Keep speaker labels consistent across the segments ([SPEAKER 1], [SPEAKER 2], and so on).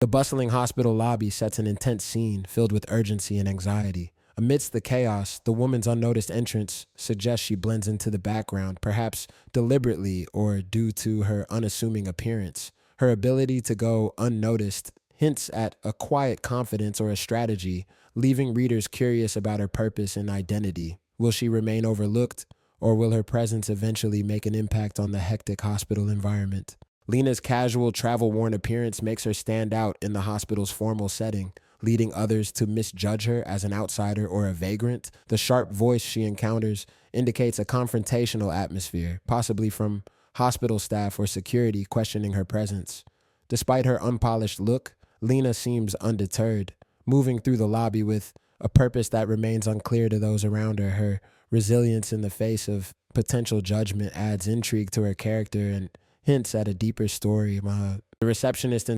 [SPEAKER 1] The bustling hospital lobby sets an intense scene filled with urgency and anxiety. Amidst the chaos, the woman's unnoticed entrance suggests she blends into the background, perhaps deliberately or due to her unassuming appearance. Her ability to go unnoticed hints at a quiet confidence or a strategy, leaving readers curious about her purpose and identity. Will she remain overlooked, or will her presence eventually make an impact on the hectic hospital environment? Lena's casual, travel worn appearance makes her stand out in the hospital's formal setting, leading others to misjudge her as an outsider or a vagrant. The sharp voice she encounters indicates a confrontational atmosphere, possibly from hospital staff or security questioning her presence. Despite her unpolished look, Lena seems undeterred, moving through the lobby with a purpose that remains unclear to those around her. Her resilience in the face of potential judgment adds intrigue to her character and hints at a deeper story. The receptionist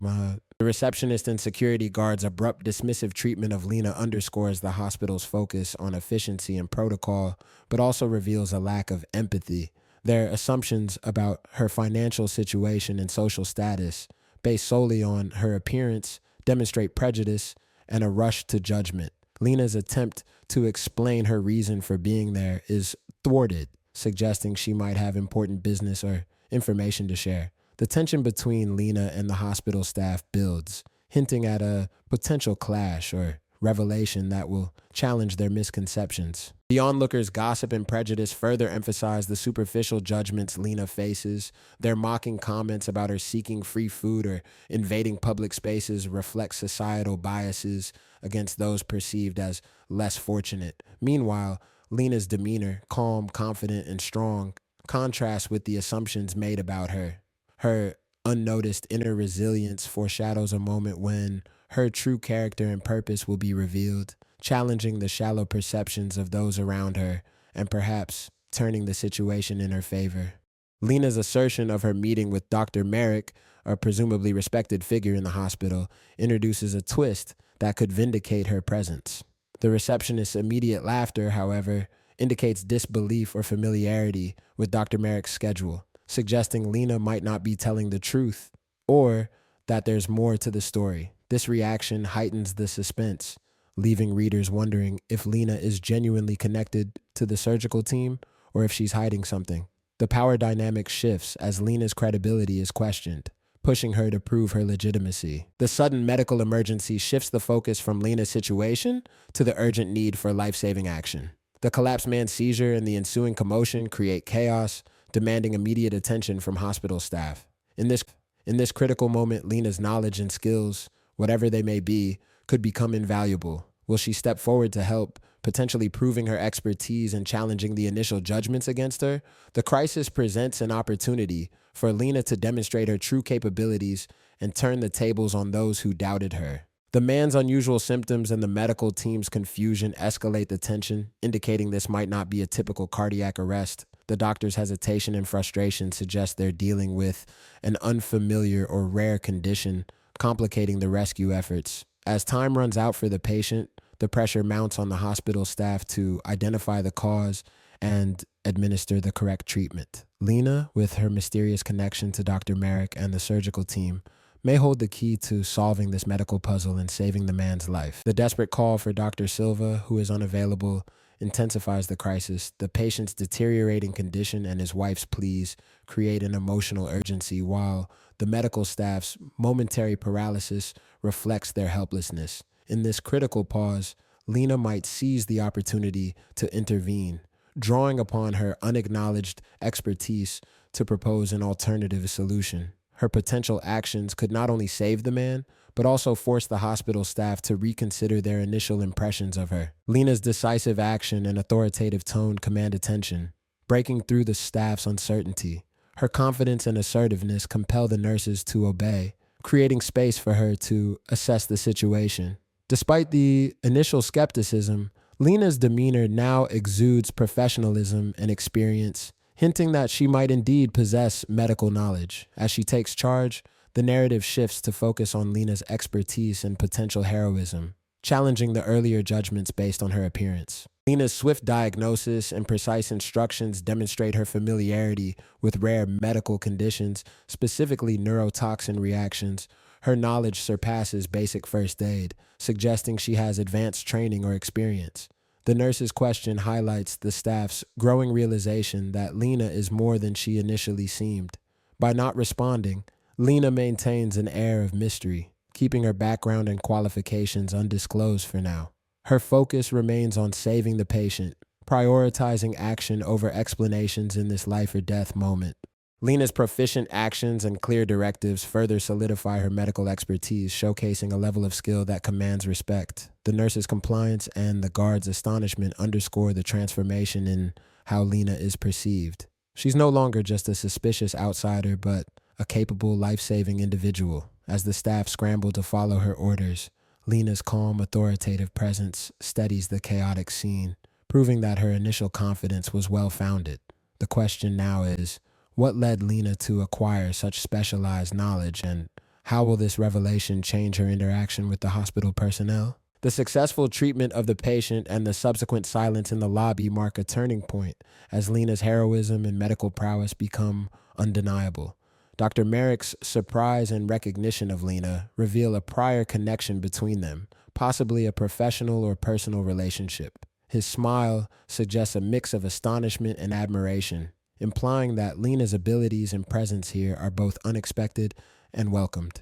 [SPEAKER 1] and security guards' abrupt, dismissive treatment of Lena underscores the hospital's focus on efficiency and protocol, but also reveals a lack of empathy. Their assumptions about her financial situation and social status, based solely on her appearance, demonstrate prejudice and a rush to judgment. Lena's attempt to explain her reason for being there is thwarted, suggesting she might have important business or information to share. The tension between Lena and the hospital staff builds, hinting at a potential clash or revelation that will challenge their misconceptions. The onlookers' gossip and prejudice further emphasize the superficial judgments Lena faces. Their mocking comments about her seeking free food or invading public spaces reflect societal biases against those perceived as less fortunate. Meanwhile, Lena's demeanor, calm, confident, and strong, contrasts with the assumptions made about her. Her unnoticed inner resilience foreshadows a moment when her true character and purpose will be revealed, challenging the shallow perceptions of those around her and perhaps turning the situation in her favor. Lena's assertion of her meeting with Dr. Merrick, a presumably respected figure in the hospital, introduces a twist that could vindicate her presence. The receptionist's immediate laughter, however, indicates disbelief or familiarity with Dr. Merrick's schedule, suggesting Lena might not be telling the truth or that there's more to the story. This reaction heightens the suspense, leaving readers wondering if Lena is genuinely connected to the surgical team or if she's hiding something. The power dynamic shifts as Lena's credibility is questioned, pushing her to prove her legitimacy. The sudden medical emergency shifts the focus from Lena's situation to the urgent need for life-saving action. The collapsed man's seizure and the ensuing commotion create chaos, demanding immediate attention from hospital staff. In this critical moment, Lena's knowledge and skills, whatever they may be, could become invaluable. Will she step forward to help, potentially proving her expertise and challenging the initial judgments against her? The crisis presents an opportunity for Lena to demonstrate her true capabilities and turn the tables on those who doubted her. The man's unusual symptoms and the medical team's confusion escalate the tension, indicating this might not be a typical cardiac arrest. The doctor's hesitation and frustration suggest they're dealing with an unfamiliar or rare condition, complicating the rescue efforts. As time runs out for the patient, the pressure mounts on the hospital staff to identify the cause and administer the correct treatment. Lena, with her mysterious connection to Dr. Merrick and the surgical team, may hold the key to solving this medical puzzle and saving the man's life. The desperate call for Dr. Silva, who is unavailable, intensifies the crisis. The patient's deteriorating condition and his wife's pleas create an emotional urgency, while the medical staff's momentary paralysis reflects their helplessness. In this critical pause, Lena might seize the opportunity to intervene, drawing upon her unacknowledged expertise to propose an alternative solution. Her potential actions could not only save the man, but also force the hospital staff to reconsider their initial impressions of her. Lena's decisive action and authoritative tone command attention, breaking through the staff's uncertainty. Her confidence and assertiveness compel the nurses to obey, creating space for her to assess the situation. Despite the initial skepticism, Lena's demeanor now exudes professionalism and experience, hinting that she might indeed possess medical knowledge. As she takes charge, the narrative shifts to focus on Lena's expertise and potential heroism, challenging the earlier judgments based on her appearance. Lena's swift diagnosis and precise instructions demonstrate her familiarity with rare medical conditions, specifically neurotoxin reactions. Her knowledge surpasses basic first aid, suggesting she has advanced training or experience. The nurse's question highlights the staff's growing realization that Lena is more than she initially seemed. By not responding, Lena maintains an air of mystery, keeping her background and qualifications undisclosed for now. Her focus remains on saving the patient, prioritizing action over explanations in this life or death moment. Lena's proficient actions and clear directives further solidify her medical expertise, showcasing a level of skill that commands respect. The nurse's compliance and the guard's astonishment underscore the transformation in how Lena is perceived. She's no longer just a suspicious outsider, but a capable, life-saving individual. As the staff scramble to follow her orders, Lena's calm, authoritative presence steadies the chaotic scene, proving that her initial confidence was well-founded. The question now is, what led Lena to acquire such specialized knowledge, and how will this revelation change her interaction with the hospital personnel? The successful treatment of the patient and the subsequent silence in the lobby mark a turning point as Lena's heroism and medical prowess become undeniable. Dr. Merrick's surprise and recognition of Lena reveal a prior connection between them, possibly a professional or personal relationship. His smile suggests a mix of astonishment and admiration, implying that Lena's abilities and presence here are both unexpected and welcomed.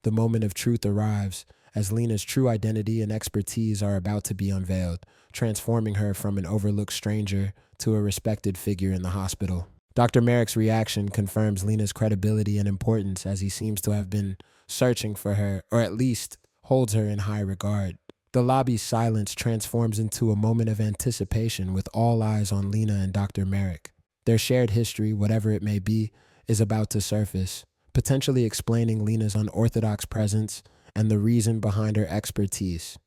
[SPEAKER 1] The moment of truth arrives as Lena's true identity and expertise are about to be unveiled, transforming her from an overlooked stranger to a respected figure in the hospital. Dr. Merrick's reaction confirms Lena's credibility and importance, as he seems to have been searching for her, or at least holds her in high regard. The lobby's silence transforms into a moment of anticipation, with all eyes on Lena and Dr. Merrick. Their shared history, whatever it may be, is about to surface, potentially explaining Lena's unorthodox presence and the reason behind her expertise.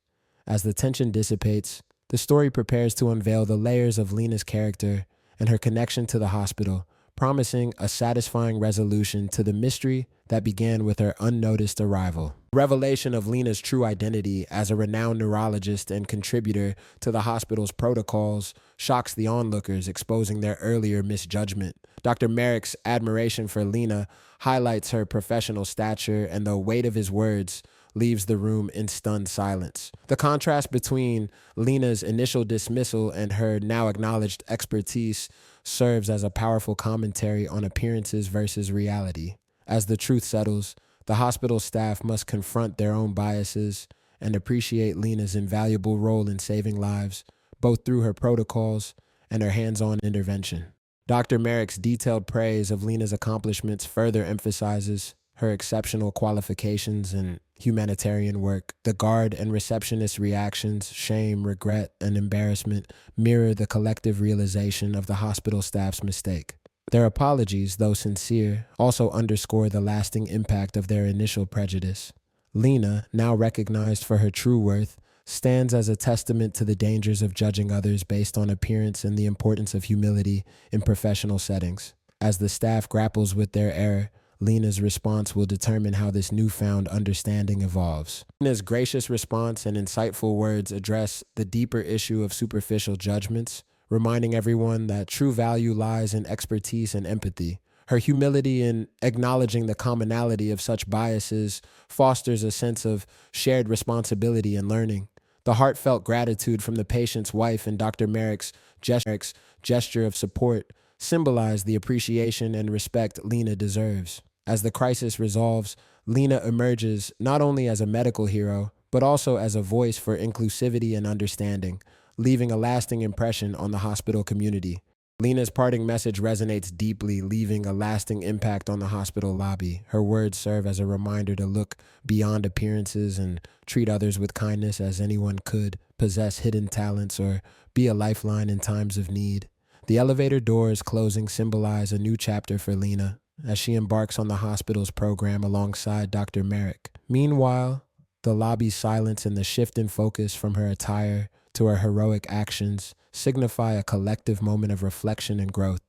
[SPEAKER 1] As the tension dissipates, the story prepares to unveil the layers of Lena's character and her connection to the hospital, promising a satisfying resolution to the mystery that began with her unnoticed arrival. Revelation of Lena's true identity as a renowned neurologist and contributor to the hospital's protocols shocks the onlookers, exposing their earlier misjudgment. Dr. Merrick's admiration for Lena highlights her professional stature, and the weight of his words leaves the room in stunned silence. The contrast between Lena's initial dismissal and her now acknowledged expertise serves as a powerful commentary on appearances versus reality. As the truth settles, the hospital staff must confront their own biases and appreciate Lena's invaluable role in saving lives, both through her protocols and her hands-on intervention. Dr. Merrick's detailed praise of Lena's accomplishments further emphasizes her exceptional qualifications and humanitarian work. The guard and receptionist's reactions, shame, regret, and embarrassment mirror the collective realization of the hospital staff's mistake. Their apologies, though sincere, also underscore the lasting impact of their initial prejudice. Lena, now recognized for her true worth, stands as a testament to the dangers of judging others based on appearance and the importance of humility in professional settings. As the staff grapples with their error, Lena's response will determine how this newfound understanding evolves. Lena's gracious response and insightful words address the deeper issue of superficial judgments, reminding everyone that true value lies in expertise and empathy. Her humility in acknowledging the commonality of such biases fosters a sense of shared responsibility and learning. The heartfelt gratitude from the patient's wife and Dr. Merrick's gesture of support symbolize the appreciation and respect Lena deserves. As the crisis resolves, Lena emerges not only as a medical hero, but also as a voice for inclusivity and understanding, leaving a lasting impression on the hospital community. Lena's parting message resonates deeply, leaving a lasting impact on the hospital lobby. Her words serve as a reminder to look beyond appearances and treat others with kindness, as anyone could possess hidden talents or be a lifeline in times of need. The elevator doors closing symbolize a new chapter for Lena as she embarks on the hospital's program alongside Dr. Merrick. Meanwhile, the lobby's silence and the shift in focus from her attire to her heroic actions signify a collective moment of reflection and growth.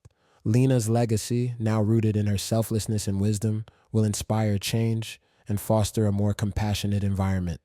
[SPEAKER 1] Lena's legacy, now rooted in her selflessness and wisdom, will inspire change and foster a more compassionate environment.